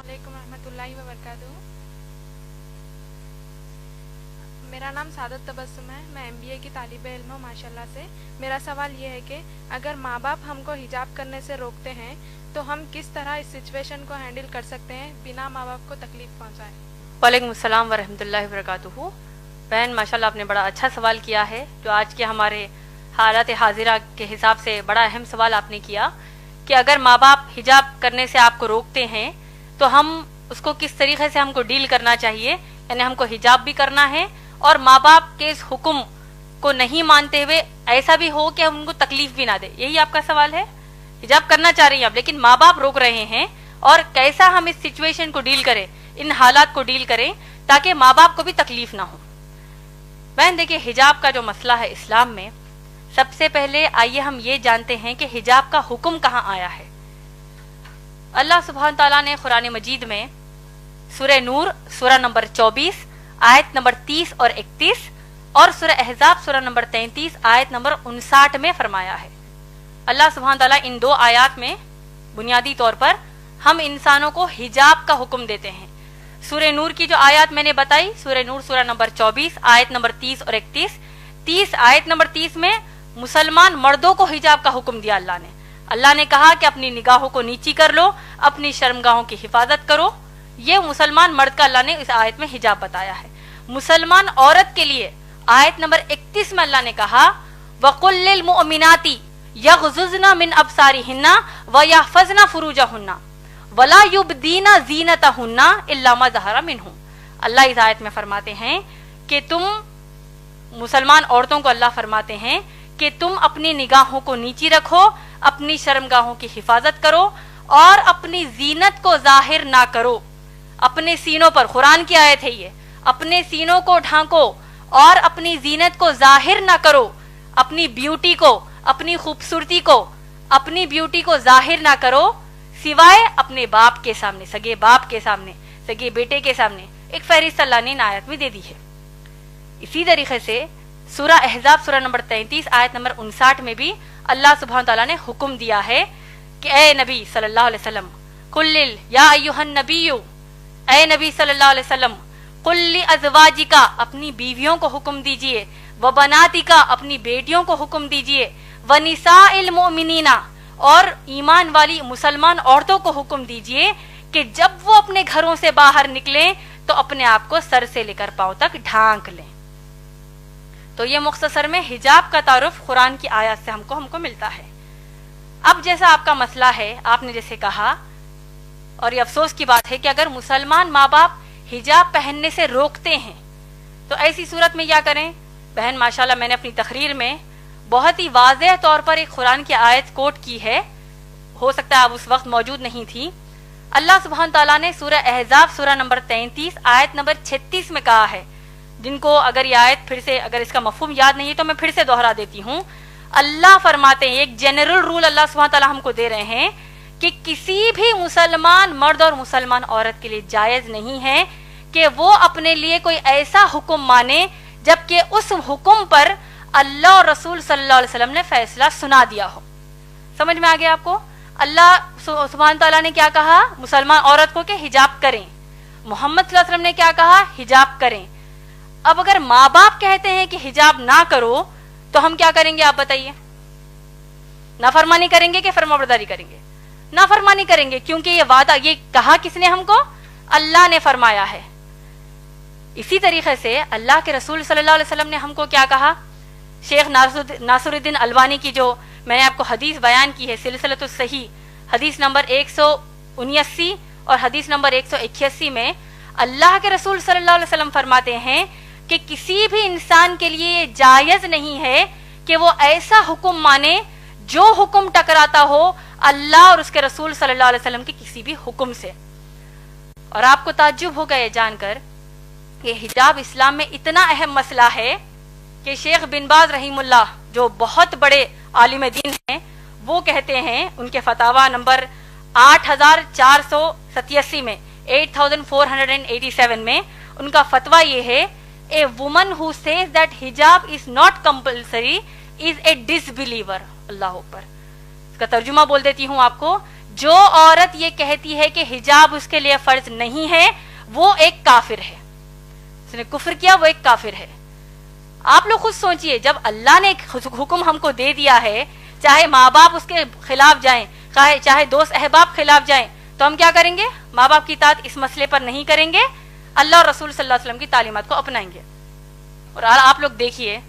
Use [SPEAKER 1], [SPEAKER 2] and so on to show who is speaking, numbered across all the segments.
[SPEAKER 1] वालेकुम रहमतुल्लाहि व बरकातुहू। मेरा नाम सादत तबस्सुम है। मैं MBA की तालिब इल्म हूँ माशाल्लाह से। मेरा सवाल ये है कि अगर माँ बाप हमको हिजाब करने से रोकते हैं तो हम किस तरह इस सिचुएशन को हैंडल कर सकते हैं बिना माँ बाप को तकलीफ पहुँचाए।
[SPEAKER 2] वालेकुम अस्सलाम व रहमतुल्लाहि व बरकातुहू। बहन माशाल्लाह आपने बड़ा अच्छा सवाल किया है, जो आज के हमारे हालात हाजिरा के हिसाब से बड़ा अहम सवाल आपने किया कि अगर माँ बाप हिजाब करने से आपको रोकते हैं तो हम उसको किस तरीके से हमको डील करना चाहिए, यानी हमको हिजाब भी करना है और माँ बाप के इस हुक्म को नहीं मानते हुए ऐसा भी हो कि हम उनको तकलीफ भी ना दे। यही आपका सवाल है। हिजाब करना चाह रही हैं आप, लेकिन माँ बाप रोक रहे हैं, और कैसा हम इस सिचुएशन को डील करें, इन हालात को डील करें ताकि माँ बाप को भी तकलीफ ना हो। बहन देखिए, हिजाब का जो मसला है इस्लाम में, सबसे पहले आइए हम ये जानते हैं कि हिजाब का हुक्म कहाँ आया है। अल्लाह सुब्हान ताला ने कुरान मजीद में सूरह नूर सूरा नंबर 24 आयत नंबर 30 और 31 और सूरह अहज़ाब सूरा नंबर 33 आयत नंबर 59 में फरमाया है। अल्लाह सुब्हान ताला इन दो आयात में बुनियादी तौर पर हम इंसानों को हिजाब का हुक्म देते हैं। सूरह नूर की जो आयत मैंने बताई, सूरह नूर सूरा नंबर 24 आयत नंबर 30 और 31, आयत नंबर 30 में मुसलमान मर्दों को हिजाब का हुक्म दिया अल्लाह ने कहा कि अपनी निगाहों को नीची कर लो, अपनी शर्मगाहों की हिफाजत करो। ये मुसलमान मर्द का अल्लाह ने इस आयत में हिजाब बताया है। मुसलमान औरत के लिए आयत नंबर 31 में अल्लाह ने कहा वकुल लिल मुअमिनाती यग़ज़ुज़ना मिन अब्सारिहिन्ना व यहफ़ज़ना फ़ुरूजहुन्ना वला युबदीना ज़ीनतहुन्ना इल्ला मा ज़हरा मिन्हु। अल्लाह इस आयत में फरमाते हैं कि तुम मुसलमान औरतों को अल्लाह फरमाते हैं कि तुम अपनी निगाहों को नीची रखो, अपनी शर्मगाहों की हिफाजत करो और अपनी जीनत को जाहिर ना करो। अपने सीनों पर, कुरान की आयत है ये, अपने सीनों को ढांको और अपनी जीनत को जाहिर ना करो। अपनी ब्यूटी को, अपनी खूबसूरती को, अपनी ब्यूटी को जाहिर ना करो सिवाय अपने बाप के सामने, सगे बाप के सामने, सगे बेटे के सामने। एक फहरिस्त अल्लाह ने इन आयत में दे दी है। इसी तरीके से सूरा अहज़ाब सूरा नंबर 33 आयत नंबर 59 में भी अल्लाह सुब्हान ताला ने हुक्म दिया है कि ए नबी सल्लल्लाहु अलैहि वसल्लम कुल्लिल या अय्युहन नबिय्यु, ए नबी सल्लल्लाहु अलैहि वसल्लम कुल्ली अज़वाजिका, अपनी बीवियों को हुक्म दीजिए, व बनातिका, अपनी बेटियों को हुक्म दीजिए, व निसाइल मुमिनीना, और ईमान वाली मुसलमान औरतों को हुक्म दीजिए कि जब वो अपने घरों से बाहर निकलें तो अपने आप को सर से लेकर पांव तक ढांक लें। तो ये मुख्तसर में हिजाब का तारुफ कुरान की आयत से हमको मिलता है। अब जैसा आपका मसला है, आपने जैसे कहा, और ये अफसोस की बात है कि अगर मुसलमान माँ बाप हिजाब पहनने से रोकते हैं तो ऐसी सूरत में क्या करें। बहन माशाल्लाह मैंने अपनी तकरीर में बहुत ही वाज़ेह तौर पर एक कुरान की आयत कोट की है, हो सकता है आप उस वक्त मौजूद नहीं थी। अल्लाह सुब्हान ताला ने सूरह अहज़ाब सूरा नंबर 33 आयत नंबर 36 में कहा है, जिनको अगर ये आयत फिर से, अगर इसका मफहूम याद नहीं है तो मैं फिर से दोहरा देती हूँ। अल्लाह फरमाते हैं, एक जनरल रूल अल्लाह सुब्हान ताला हमको दे रहे हैं कि किसी भी मुसलमान मर्द और मुसलमान औरत के लिए जायज नहीं है कि वो अपने लिए कोई ऐसा हुक्म माने जबकि उस हुक्म पर अल्लाह और रसूल सल्लल्लाहु अलैहि वसल्लम ने फैसला सुना दिया हो। समझ में आ गया आपको? अल्लाह सुब्हान ताला ने क्या कहा मुसलमान औरत को कि हिजाब करें, मोहम्मद सल्लल्लाहु अलैहि वसल्लम ने क्या कहा, हिजाब करें। अब अगर माँ बाप कहते हैं कि हिजाब ना करो तो हम क्या करेंगे आप बताइए? नाफरमानी करेंगे कि फरमाबरदारी करेंगे? नाफरमानी करेंगे, क्योंकि ये वादा, ये कहा किसने हमको? अल्लाह ने फरमाया है। इसी तरीके से अल्लाह के रसूल सल्लल्लाहु अलैहि वसल्लम ने हमको क्या कहा? शेख नासरुद्दीन अलवानी की जो मैंने आपको हदीस बयान की है, सिलसिलतुस सही हदीस नंबर 179 और हदीस नंबर 181 में अल्लाह के रसूल सल्लल्लाहु अलैहि वसल्लम फरमाते हैं कि किसी भी इंसान के लिए ये जायज नहीं है कि वो ऐसा हुक्म माने जो हुक्म टकराता हो अल्लाह और उसके रसूल सल्लल्लाहु अलैहि वसल्लम के किसी भी हुक्म से। और आपको ताज्जुब होगा ये जानकर कि हिजाब इस्लाम में इतना अहम मसला है कि शेख बिन बाज रहीमुल्लाह, जो बहुत बड़े आलिम दीन हैं, वो कहते हैं, उनके फतावा नंबर 8487 में 8487 में उनका फतवा ये है, a woman who says that hijab is not compulsory is a disbeliever. अल्लाह ऊपर, इसका तर्जुमा बोल देती हूँ आपको, جو عورت یہ کہتی ہے کہ حجاب اس کے لیے فرض نہیں ہے وہ ایک کافر ہے، اس نے کفر کیا، وہ ایک کافر ہے۔ آپ لوگ خود سوچئے، جب اللہ نے حکم ہم کو دے دیا ہے، چاہے ماں باپ اس کے خلاف جائیں، چاہے دوست احباب خلاف جائیں، تو ہم کیا کریں گے؟ ماں باپ کی اطاعت اس مسئلے پر نہیں کریں گے، اللہ اور رسول صلی اللہ علیہ وسلم کی تعلیمات کو اپنائیں گے۔ اور آپ لوگ دیکھیے،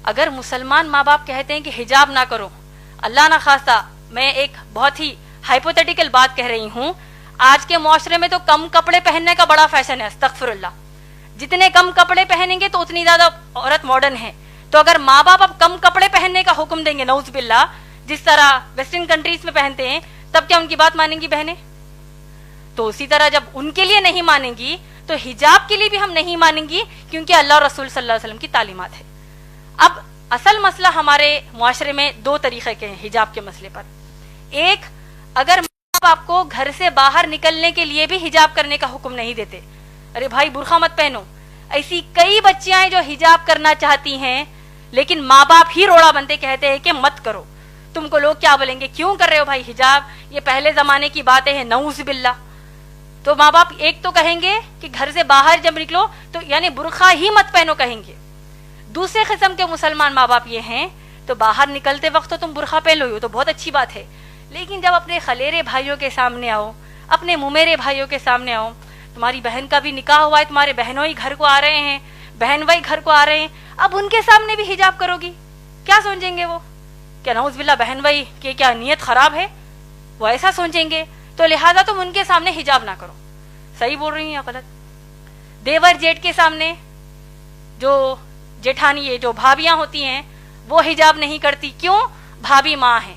[SPEAKER 2] اگر مسلمان ماں باپ کہتے ہیں کہ حجاب نہ کرو، اللہ نہ خواستہ میں ایک بہت ہی ہائپوتھیٹیکل بات کہہ رہی ہوں، آج کے معاشرے میں تو کم کپڑے پہننے کا بڑا فیشن ہے، استغفر اللہ، جتنے کم کپڑے پہنیں گے تو اتنی زیادہ عورت ماڈرن ہے۔ تو اگر ماں باپ اب کم کپڑے پہننے کا حکم دیں گے، نعوذ باللہ، جس طرح ویسٹرن کنٹریز میں پہنتے ہیں، تب کیا ان کی بات مانیں گی بہنیں؟ تو اسی طرح جب ان کے لیے نہیں مانیں گی تو حجاب کے لیے بھی ہم نہیں مانیں گی، کیونکہ اللہ اور رسول صلی اللہ علیہ وسلم کی تعلیمات ہے۔ اب اصل مسئلہ ہمارے معاشرے میں دو طریقے کے ہیں حجاب کے مسئلے پر۔ ایک، اگر ماں باپ کو گھر سے باہر نکلنے کے لیے بھی حجاب کرنے کا حکم نہیں دیتے، ارے بھائی برقع مت پہنو، ایسی کئی بچیاں ہیں جو حجاب کرنا چاہتی ہیں لیکن ماں باپ ہی روڑا بنتے کہتے ہیں کہ مت کرو، تم کو لوگ کیا بولیں گے، کیوں کر رہے ہو بھائی حجاب، یہ پہلے زمانے کی باتیں ہیں، نعوذ باللہ۔ تو ماں باپ ایک تو کہیں گے کہ گھر سے باہر جب نکلو تو یعنی برقع ہی مت پہنو کہیں گے۔ دوسرے قسم کے مسلمان ماں باپ یہ ہیں، تو باہر نکلتے وقت تو تم برقع پہن لو، تو بہت اچھی بات ہے، لیکن جب اپنے خلیرے بھائیوں کے سامنے آؤ، اپنے ممیرے بھائیوں کے سامنے آؤ، تمہاری بہن کا بھی نکاح ہوا ہے، تمہارے بہنوں ہی گھر کو آ رہے ہیں، بہن بھائی گھر کو آ رہے ہیں، اب ان کے سامنے بھی حجاب کرو گی، کیا سوچیں گے وہ؟ کیا نعوذ باللہ بہن بھائی کہ کیا نیت خراب ہے؟ وہ ایسا سوچیں گے، تو لہٰذا تم ان کے سامنے حجاب نہ کرو۔ صحیح بول رہی ہیں یا غلط؟ دیور جیٹ کے سامنے جو جیٹھانی ہے، جو بھابیاں ہوتی ہیں، وہ حجاب نہیں کرتی، کیوں؟ بھابی ماں ہے،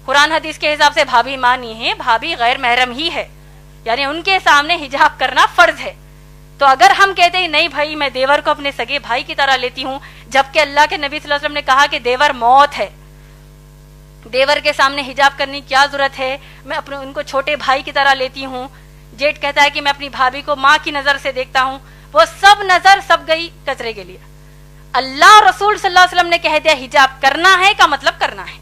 [SPEAKER 2] قرآن حدیث کے حساب سے بھابی ماں نہیں ہے، بھابی غیر محرم ہی ہے، یعنی ان کے سامنے حجاب کرنا فرض ہے۔ تو اگر ہم کہتے ہیں نہیں بھائی میں دیور کو اپنے سگے بھائی کی طرح لیتی ہوں، جبکہ اللہ کے نبی صلی اللہ علیہ وسلم نے کہا کہ دیور موت ہے، دیور کے سامنے حجاب کرنے کی کیا ضرورت ہے، میں اپنے ان کو چھوٹے بھائی کی طرح لیتی ہوں۔ جیٹ کہتا ہے کہ میں اپنی بھابھی کو ماں کی نظر سے دیکھتا ہوں، وہ سب نظر سب گئی کچرے کے لیے۔ اللہ اور رسول صلی اللہ علیہ وسلم نے کہہ دیا حجاب کرنا ہے کا مطلب کرنا ہے۔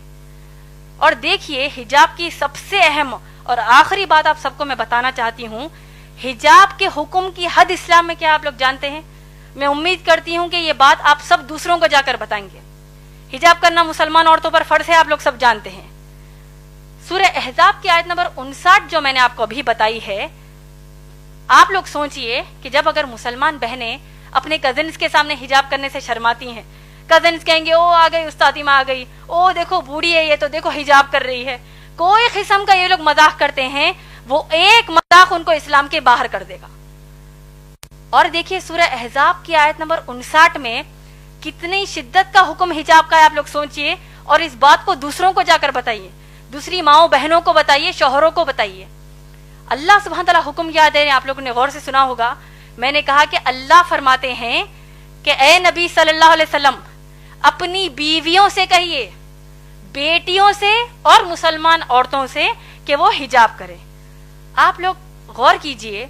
[SPEAKER 2] اور دیکھیے حجاب کی سب سے اہم اور آخری بات آپ سب کو میں بتانا چاہتی ہوں، حجاب کے حکم کی حد اسلام میں کیا آپ لوگ جانتے ہیں؟ میں امید کرتی ہوں کہ یہ بات آپ سب دوسروں کو جا کر بتائیں گے۔ حجاب کرنا مسلمان عورتوں پر فرض ہے، آپ لوگ سب جانتے ہیں۔ سورہ احزاب کی آیت نمبر 59 جو میں نے آپ کو ابھی بتائی ہے، آپ لوگ سوچئے کہ جب اگر مسلمان بہنیں اپنے کزنز کے سامنے حجاب کرنے سے شرماتی ہیں، کزنز کہیں گے او آ گئی استادی ماں آ گئی، او دیکھو بوڑھی ہے یہ تو دیکھو حجاب کر رہی ہے، کوئی قسم کا یہ لوگ مذاق کرتے ہیں، وہ ایک مذاق ان کو اسلام کے باہر کر دے گا۔ اور دیکھیے سورہ احزاب کی آیت نمبر 59 میں کتنی شدت کا حکم حجاب کا ہے، آپ لوگ سوچئے، اور اس بات کو دوسروں کو جا کر بتائیے، دوسری ماؤں بہنوں کو بتائیے، شوہروں کو بتائیے۔ اللہ سبحانہ تعالیٰ حکم یاد ہے، آپ لوگوں نے غور سے سنا ہوگا، میں نے کہا کہ اللہ فرماتے ہیں کہ اے نبی صلی اللہ علیہ وسلم اپنی بیویوں سے کہیے، بیٹیوں سے اور مسلمان عورتوں سے کہ وہ حجاب کریں۔ آپ لوگ غور کیجئے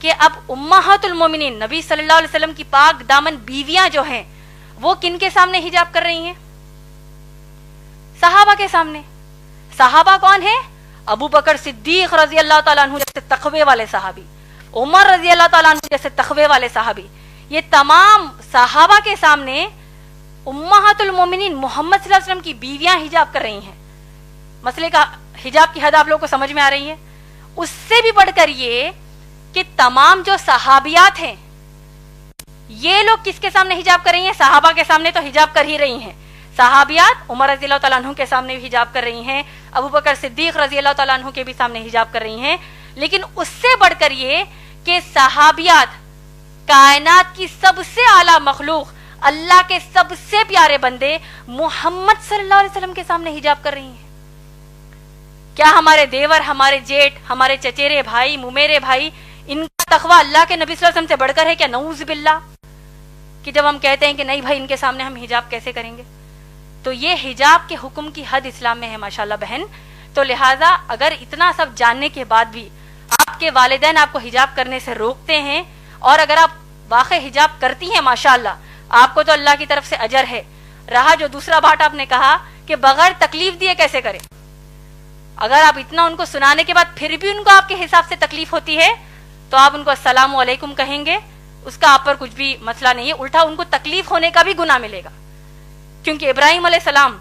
[SPEAKER 2] کہ اب امہات المومنین نبی صلی اللہ علیہ وسلم کی پاک دامن بیویاں جو ہیں وہ کن کے سامنے حجاب کر رہی ہیں؟ صحابہ کے سامنے۔ صحابہ کون ہیں؟ ابو بکر صدیق رضی اللہ تعالیٰ عنہ جیسے تقوی والے صحابی، عمر رضی اللہ تعالیٰ عنہ جیسے تقوی والے صحابی، یہ تمام صحابہ کے سامنے امہات المومنین محمد صلی اللہ علیہ وسلم کی بیویاں حجاب کر رہی ہیں۔ مسئلے کا حجاب کی حد آپ لوگوں کو سمجھ میں آ رہی ہے؟ اس سے بھی بڑھ کر یہ کہ تمام جو صحابیات ہیں یہ لوگ کس کے سامنے حجاب کر رہی ہیں؟ صحابہ کے سامنے تو حجاب کر ہی رہی ہیں، صحابیات عمر رضی اللہ تعالیٰ عنہ کے سامنے بھی حجاب کر رہی ہیں، ابو بکر صدیق رضی اللہ تعالیٰ عنہ کے بھی سامنے حجاب کر رہی ہیں، لیکن اس سے بڑھ کر یہ کہ صحابیات کائنات کی سب سے اعلیٰ مخلوق اللہ کے سب سے پیارے بندے محمد صلی اللہ علیہ وسلم کے سامنے حجاب کر رہی ہیں۔ کیا ہمارے دیور، ہمارے جیٹ، ہمارے چچیرے بھائی، ممیرے بھائی، ان کا تقویٰ اللہ کے نبی صلی اللہ علیہ وسلم سے بڑھ کر ہے کیا؟ نعوذ باللہ، کہ جب ہم کہتے ہیں کہ نہیں بھائی ان کے سامنے ہم حجاب کیسے کریں گے؟ تو یہ حجاب کے حکم کی حد اسلام میں ہے ماشاءاللہ بہن۔ تو لہٰذا اگر اتنا سب جاننے کے بعد بھی آپ کے والدین آپ کو حجاب کرنے سے روکتے ہیں، اور اگر آپ واقع حجاب کرتی ہیں ماشاءاللہ، آپ کو تو اللہ کی طرف سے اجر ہے۔ رہا جو دوسرا بات آپ نے کہا کہ بغیر تکلیف دیے کیسے کریں، अगर आप इतना उनको सुनाने के बाद फिर भी उनको आपके हिसाब से तकलीफ होती है तो आप उनको अस्सलाम वालेकुम कहेंगे, उसका आप पर कुछ भी मसला नहीं है, उल्टा उनको तकलीफ होने का भी गुनाह मिलेगा। क्योंकि इब्राहिम अलैहिस्सलाम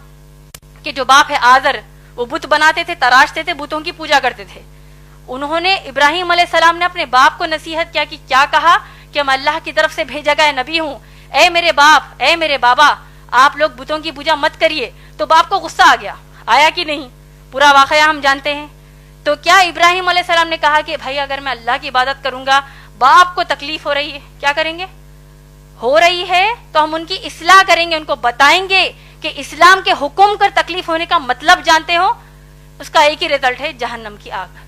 [SPEAKER 2] के जो बाप है आजर, वो बुत बनाते थे, तराशते थे, बुतों की पूजा करते थे। उन्होंने इब्राहिम अलैहिस्सलाम ने अपने बाप को नसीहत किया कि क्या कहा कि मैं अल्लाह की तरफ से भेजा गया नबी हूं, ए मेरे बाप, ए मेरे बाबा, आप लोग बुतों की पूजा मत करिए। तो बाप को गुस्सा आ गया, आया कि नहीं, पूरा वाकया हम जानते हैं। तो क्या इब्राहिम अलैहिस्सलाम ने कहा कि भाई अगर मैं अल्लाह की इबादत करूंगा, बाप को तकलीफ हो रही है, क्या करेंगे, हो रही है तो हम उनकी इस्लाह करेंगे, उनको बताएंगे कि इस्लाम के हुक्म कर तकलीफ होने का मतलब जानते हो, उसका एक ही रिजल्ट है, जहन्नम की आग।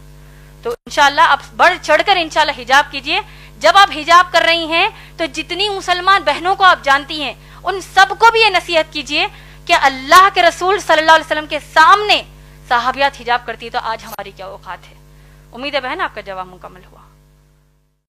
[SPEAKER 2] तो इंशाल्लाह आप बढ़ चढ़कर इंशाल्लाह हिजाब कीजिए। जब आप हिजाब कर रही हैं तो जितनी मुसलमान बहनों को आप जानती हैं उन सबको भी ये नसीहत कीजिए कि अल्लाह के रसूल सल्लल्लाहु अलैहि वसल्लम के सामने सहाबियात हिजाब करती है तो आज हमारी क्या औकात है। उम्मीद है बहन आपका जवाब मुकम्मल हुआ।